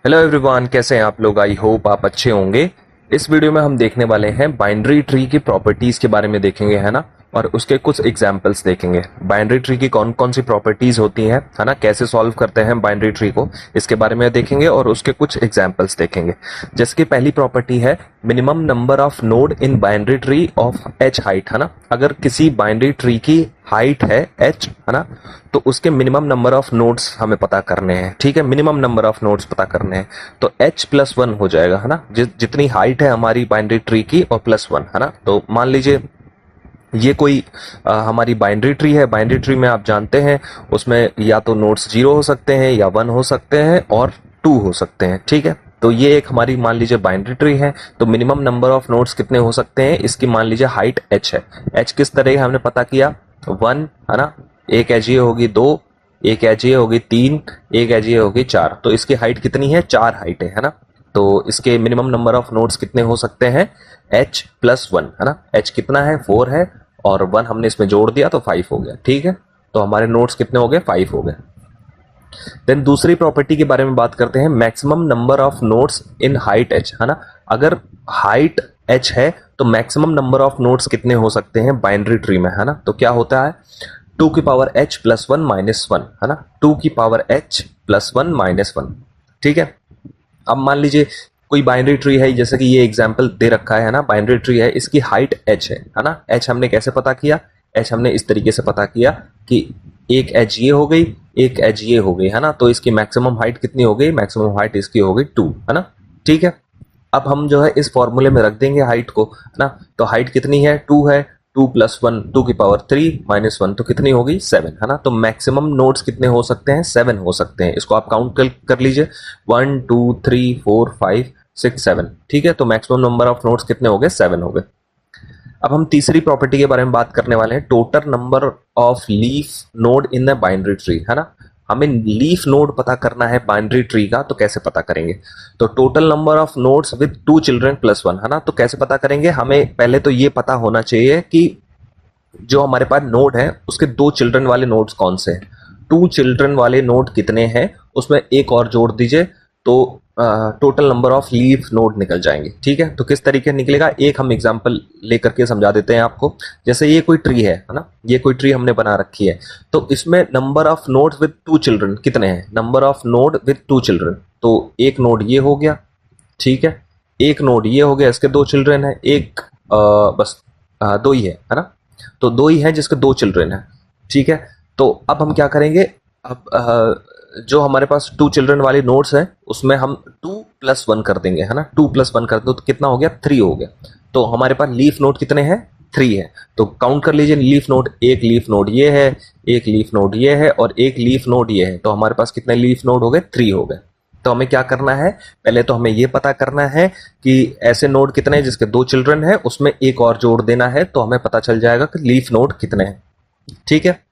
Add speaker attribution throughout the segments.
Speaker 1: Hello everyone, कैसे हैं आप लोग। आई होप आप अच्छे होंगे। इस वीडियो में हम देखने वाले हैं बाइनरी ट्री की प्रॉपर्टीज के बारे में देखेंगे, है ना। और उसके कुछ एग्जांपल्स देखेंगे। बाइनरी ट्री की कौन कौन सी प्रॉपर्टीज होती हैं, है ना, कैसे सॉल्व करते हैं बाइनरी ट्री को, इसके बारे में देखेंगे और उसके कुछ एग्जांपल्स देखेंगे। जैसे कि पहली प्रॉपर्टी है minimum number of node in binary tree of H height, है ना। अगर किसी बाइनरी ट्री की हाइट है एच, है ना, तो उसके मिनिमम नंबर ऑफ नोड्स हमें पता करने हैं। ठीक है, मिनिमम नंबर ऑफ नोड्स पता करने हैं तो h+1 हो जाएगा, है ना। जितनी हाइट है हमारी बाइनरी ट्री की और +1, है ना। तो मान लीजिए ये कोई हमारी बाइनरी ट्री है। बाइनरी ट्री में आप जानते हैं उसमें या तो नोड्स 0 हो सकते हैं या 1 हो सकते हैं और 2 हो सकते हैं। ठीक है, तो ये एक हमारी मान लीजिए बाइनरी ट्री है। तो मिनिमम नंबर ऑफ नोड्स कितने हो सकते हैं, इसकी मान लीजिए हाइट h है। h किस तरह हमने पता किया, 1, है ना। एक एज ये होगी 2, एक एज ये होगी 3, एक एज ये होगी 4। तो इसकी हाइट कितनी है, 4 हाइट है ना। तो इसके मिनिमम नंबर ऑफ नोड्स कितने हो सकते हैं, h+1, है ना। h कितना है, 4 है और 1 हमने इसमें जोड़ दिया तो 5 हो गया। ठीक है, तो हमारे नोड्स कितने हो गए, 5 हो गए। देन दूसरी प्रॉपर्टी के बारे में बात करते हैं, maximum number of nodes in height h, है ना। अगर हाइट h है तो मैक्सिमम नंबर ऑफ नोड्स कितने हो सकते हैं बाइनरी ट्री में, है ना। तो क्या होता है, 2h+1 - 1, है ना। 2h+1 - 1। ठीक है, अब मान लीजिए कोई बाइनरी ट्री है, जैसे कि ये एग्जांपल दे रखा है ना। बाइनरी ट्री है, इसकी हाइट h है ना। h हमने कैसे पता किया, h हमने इस तरीके से पता किया कि एक एज ये हो गई, एक एज ये हो गई, है ना। तो इसकी मैक्सिमम हाइट कितनी हो गई, मैक्सिमम हाइट इसकी हो गई 2, है ना। ठीक है, अब हम जो है इस फॉर्मूले में रख देंगे हाइट को, है ना। तो हाइट कितनी है, 2 है। 2+1 2⁻³ - 1 तो कितनी होगी, 7, है ना। तो मैक्सिमम नोड्स कितने हो सकते हैं, 7 हो सकते हैं। इसको आप काउंट कर लीजिए, 1 2 3 4 5 6 7। ठीक है, तो मैक्सिमम नंबर ऑफ नोड्स कितने हो गए, 7 हो गए। अब हम तीसरी प्रॉपर्टी के बारे में बात करने वाले हैं, total number of leaf node in the binary tree, है ना। हमें लीफ नोड पता करना है बाइनरी ट्री का, तो कैसे पता करेंगे। तो total number of nodes with 2 children +1, है ना। तो कैसे पता करेंगे, हमें पहले तो ये पता होना चाहिए कि जो हमारे पास नोड है उसके 2 चिल्ड्रन वाले नोड्स कौन से हैं। 2 चिल्ड्रन वाले नोड कितने हैं, उसमें एक और जोड़ दीजिए तो total number of leaf node निकल जाएंगे। ठीक है, तो किस तरीके निकलेगा, एक हम एग्जांपल लेकर के समझा देते हैं आपको। जैसे ये कोई ट्री है ना, ये कोई ट्री हमने बना रखी है। तो इसमें number of nodes with 2 children कितने हैं, number of node with 2 children. तो एक नोड ये हो गया, ठीक है, एक नोड ये हो गया, इसके 2 चिल्ड्रन है। एक बस 2 ही है ना। तो 2 ही है जिसके 2 चिल्ड्रन है। ठीक है, तो अब हम क्या करेंगे, अब जो हमारे पास 2 चिल्ड्रन वाले नोड्स हैं उसमें हम 2+1 कर देंगे, है ना। 2+1 कर दो तो कितना हो गया, 3 हो गया। तो हमारे पास लीफ नोड कितने हैं, 3 है। तो काउंट कर लीजिए लीफ नोड, एक लीफ नोड ये है, एक लीफ नोड ये है और एक लीफ नोड ये है। तो हमारे पास कितने लीफ नोड हो गए, 3 हो गए। तो हमें क्या करना है, पहले तो हमें ये पता करना है कि ऐसे नोड कितने हैं जिसके 2 चिल्ड्रन है, उसमें एक और जोड़ देना है तो हमें पता चल जाएगा कि लीफ नोड कितने हैं। ठीक है,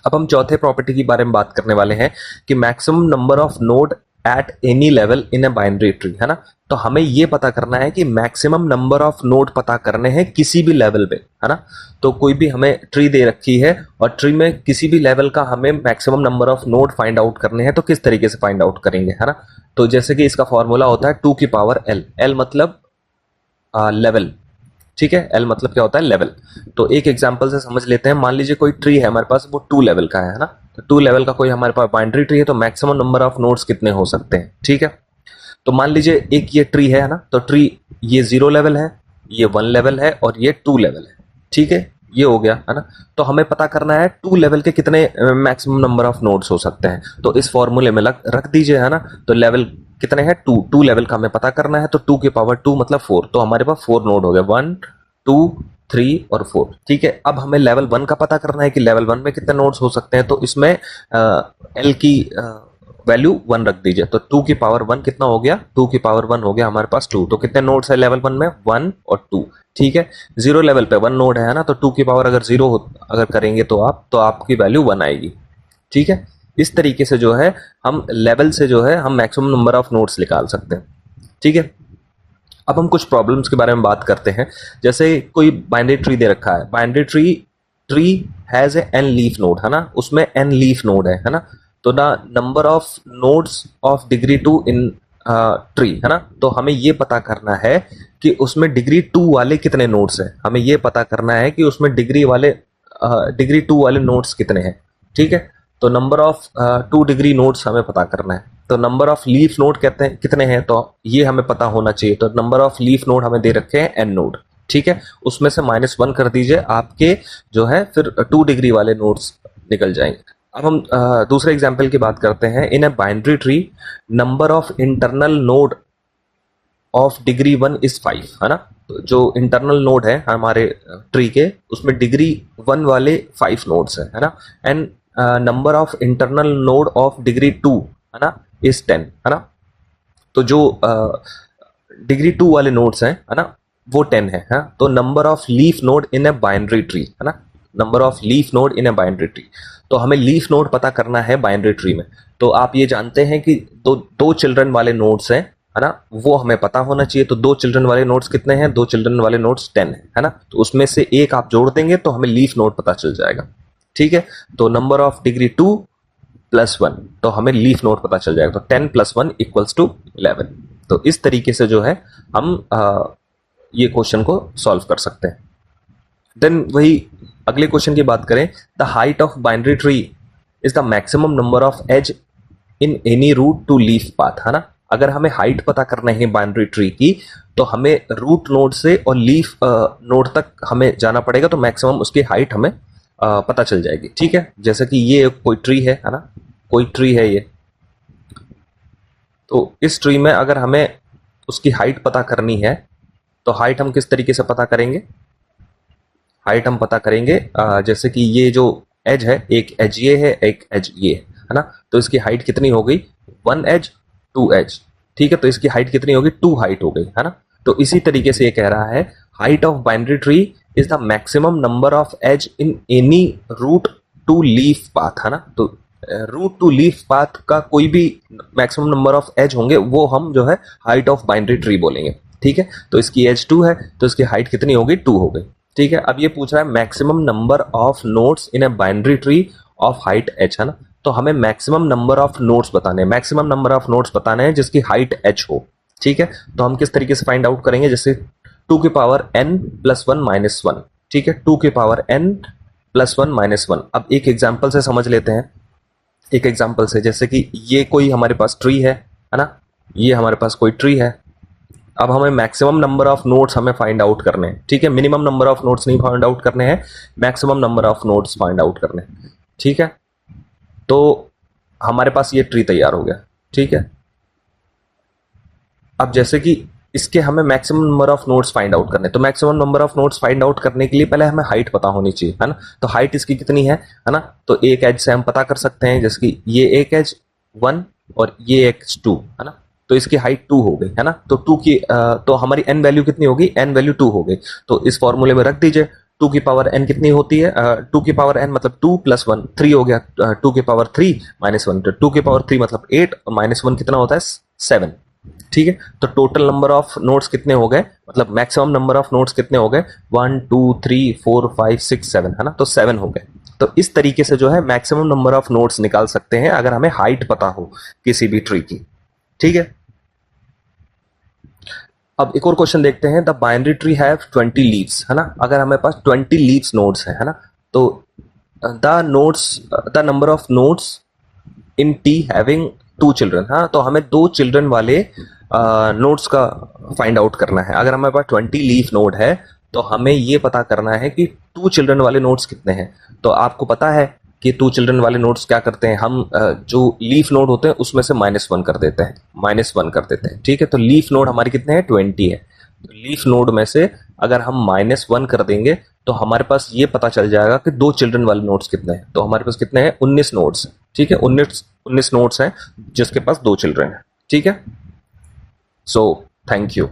Speaker 1: अब हम चौथे प्रॉपर्टी के बारे में बात करने वाले हैं कि maximum number of node at any level in a binary tree, है ना। तो हमें यह पता करना है कि मैक्सिमम नंबर ऑफ नोड पता करने हैं किसी भी लेवल पे, है ना। तो कोई भी हमें ट्री दे रखी है और ट्री में किसी भी लेवल का हमें maximum number of node find out करने हैं, तो किस तरीके से फाइंड आउट करेंगे, है ना। तो जैसे कि इसका फॉर्मूला होता है 2⁻L। L मतलब लेवल, ठीक है, एल मतलब क्या होता है, लेवल। तो एक एग्जांपल से समझ लेते हैं, मान लीजिए कोई ट्री है हमारे पास, वो 2 लेवल का है ना। तो 2 लेवल का कोई हमारे पास बाइनरी ट्री है, तो मैक्सिमम नंबर ऑफ नोड्स कितने हो सकते हैं। ठीक है, तो मान लीजिए एक ये ट्री है ना, तो ट्री ये 0 लेवल है, ये 1 लेवल है और ये 2 लेवल है। ठीक है, ये हो गया, है ना। तो हमें पता करना है 2 लेवल के कितने मैक्सिमम नंबर ऑफ नोड्स हो सकते हैं। तो इस फॉर्मूले में रख दीजिए, है ना। तो लेवल कितने हैं, 2 लेवल का हमें पता करना है, तो 2⁻2 मतलब 4। तो हमारे पास 4 नोड हो गए, 1 2 3 और 4। ठीक है, अब हमें लेवल 1 का पता करना है कि लेवल 1 में कितने नोड्स हो सकते हैं। तो इसमें एल की वैल्यू 1 रख दीजिए, तो 2⁻1 कितना हो गया, 2⁻1 हो गया हमारे पास 2। तो कितने नोड्स है लेवल 1 में, 1 और 2। ठीक है, 0 लेवल पे 1 नोड है ना, तो 2 की पावर अगर 0 अगर करेंगे तो आपकी वैल्यू 1 आएगी। ठीक है, इस तरीके से जो है हम लेवल से जो है हम मैक्सिमम नंबर ऑफ नोड्स निकाल सकते हैं। ठीक है, अब हम कुछ प्रॉब्लम्स के बारे में बात करते हैं। जैसे कोई बाइनरी ट्री दे रखा है, binary tree has a N leaf node, है ना, उसमें एन लीफ नोड है ना। तो ना number of nodes of degree 2 in tree है ना, तो हमें ये पता करना है कि उसमें डिग्री 2 वाले कितने नोड्स हैं, हमें ये पता करना है कि उसमें डिग्री 2 वाले नोड्स कितने हैं। ठीक है, तो नंबर ऑफ 2 डिग्री नोड्स हमें पता करना है। तो नंबर ऑफ लीफ नोड कहते हैं कितने हैं, तो ये हमें पता होना चाहिए। तो नंबर ऑफ लीफ नोड हमें दे रखे हैं n नोड। ठीक है, उसमें से -1 कर दीजिए, आपके जो है फिर 2 डिग्री वाले नोड्स निकल जाएंगे। अब हम दूसरे एग्जाम्पल की बात करते हैं। In a binary tree number of internal node of degree 1 is 5, है ना। तो जो इंटरनल नोड है हमारे ट्री के, उसमें डिग्री 1 वाले 5 नोड्स है ना। And number of internal node of degree 2 है ना इज 10, है ना। तो जो डिग्री 2 वाले नोड्स हैं, है ना, वो 10 है, हाँ? तो number of leaf node in a binary tree, है ना, number of leaf node in a binary tree. तो हमें लीफ नोड पता करना है बाइनरी ट्री में। तो आप ये जानते हैं कि दो चिल्ड्रन वाले नोड्स हैं, है ना, वो हमें पता होना चाहिए। तो 2 चिल्ड्रन वाले नोड्स कितने हैं, 2 चिल्ड्रन वाले नोड्स 10 है ना। तो उसमें से एक आप जोड़ देंगे तो हमें लीफ नोड पता चल जाएगा। ठीक है, तो नंबर ऑफ डिग्री 2 + 1, तो हमें लीफ नोड पता चल जाएगा। तो 10 + 1 = 11। तो इस तरीके से जो है हम ये क्वेश्चन को सॉल्व कर सकते हैं। देन वही अगले क्वेश्चन की बात करें, the height of binary tree is the maximum number of edge in any root to leaf path, है ना। अगर हमें हाइट पता करना है बाइनरी ट्री की, तो हमें रूट नोड से और लीफ नोड तक हमें जाना पड़ेगा, तो मैक्सिमम उसकी हाइट हमें पता चल जाएगी। ठीक है, जैसे कि ये कोई ट्री है ना, कोई ट्री है ये, तो इस ट्री में अगर हमें उसकी हाइट पता करनी है, तो हाइट हम किस तरीके से पता करेंगे, हाइट हम पता करेंगे जैसे कि ये जो एज है, एक एज ये है, एक एज ये है ना। तो इसकी हाइट कितनी हो गई, 1 एज 2 एज। ठीक है, तो इसकी हाइट कितनी होगी, 2 हाइट हो गई, है ना। तो इसी तरीके से ये कह रहा है height of binary tree is the maximum number of edge in any root to leaf path, है ना। तो रूट टू लीफ पाथ का कोई भी मैक्सिमम नंबर ऑफ एज होंगे, वो हम जो है हाइट ऑफ बाइनरी ट्री बोलेंगे। ठीक है, तो इसकी एज 2 है, तो इसकी हाइट कितनी हो गई, 2 हो गई। ठीक है, अब ये पूछ रहा है maximum number of nodes in a binary tree of height h, है ना। तो हमें मैक्सिमम नंबर ऑफ नोड्स बताने हैं, मैक्सिमम नंबर ऑफ नोड्स बताने हैं जिसकी हाइट h हो। ठीक है, तो हम किस तरीके से फाइंड आउट करेंगे, जैसे 2 की पावर n + 1 - 1। ठीक है, 2 की पावर n + 1 - 1। अब एक एग्जाम्पल से समझ लेते हैं, एक एग्जाम्पल से, जैसे कि ये कोई हमारे पास ट्री है ना, ये हमारे पास कोई ट्री है। अब हमें मैक्सिमम नंबर ऑफ नोड्स हमें फाइंड आउट करने हैं। ठीक है, मिनिमम नंबर ऑफ नोड्स नहीं फाइंड आउट करने हैं, maximum number of nodes find out करने हैं। ठीक है, तो हमारे पास ये ट्री तैयार हो गया। ठीक है, अब जैसे कि इसके हमें maximum number of nodes find out करने, तो maximum number of nodes find out करने के लिए पहले हमें हाइट पता होनी चाहिए, है ना। तो हाइट इसकी कितनी है ना। तो एक एज से हम पता कर सकते हैं, जैसे कि ये एक एज 1 और ये एक 2, है ना। तो इसकी हाइट 2 हो गई, है ना। तो 2 की तो हमारी n वैल्यू कितनी होगी, n वैल्यू 2 हो गई। तो इस फॉर्मूले में रख दीजिए, 2 की पावर n कितनी होती है, 2 की पावर n मतलब 2 + 1 3 हो गया, 2 की पावर 3 - 1, तो 2 की पावर 3 मतलब 8 और -1 कितना होता है, 7। ठीक है, तो टोटल नंबर ऑफ नोड्स कितने हो गए, मतलब मैक्सिमम नंबर ऑफ नोड्स कितने हो गए, 1 2 3 4 5 6 7, है ना। तो 7 हो गए। तो इस तरीके से जो है मैक्सिमम नंबर ऑफ नोड्स निकाल सकते हैं अगर हमें हाइट पता हो किसी भी ट्री की। ठीक है, अब एक और क्वेश्चन देखते हैं, the binary tree have 20 leaves, है ना। अगर हमारे पास 20 लीव्स नोड्स है ना, तो the number of nodes in T having 2 children, हाँ, तो हमें 2 चिल्ड्रन वाले नोड्स का फाइंड आउट करना है। अगर हमारे पास 20 लीफ नोड है, तो हमें ये पता करना है कि 2 चिल्ड्रन वाले नोड्स कितने हैं। तो आपको पता है कि 2 चिल्ड्रन वाले नोड्स क्या करते हैं, हम जो लीफ नोड होते हैं उसमें से -1 कर देते हैं, -1 कर देते हैं। ठीक है, तो लीफ नोड हमारी कितने हैं, 20 है। तो लीफ नोड में से अगर हम -1 कर देंगे, तो हमारे पास ये पता चल जाएगा कि 2 चिल्ड्रन वाले नोड्स कितने हैं। तो हमारे पास कितने हैं, 19 नोड्स। ठीक है, 19 नोड्स हैं जिसके पास 2 चिल्ड्रन है। ठीक है, सो थैंक यू।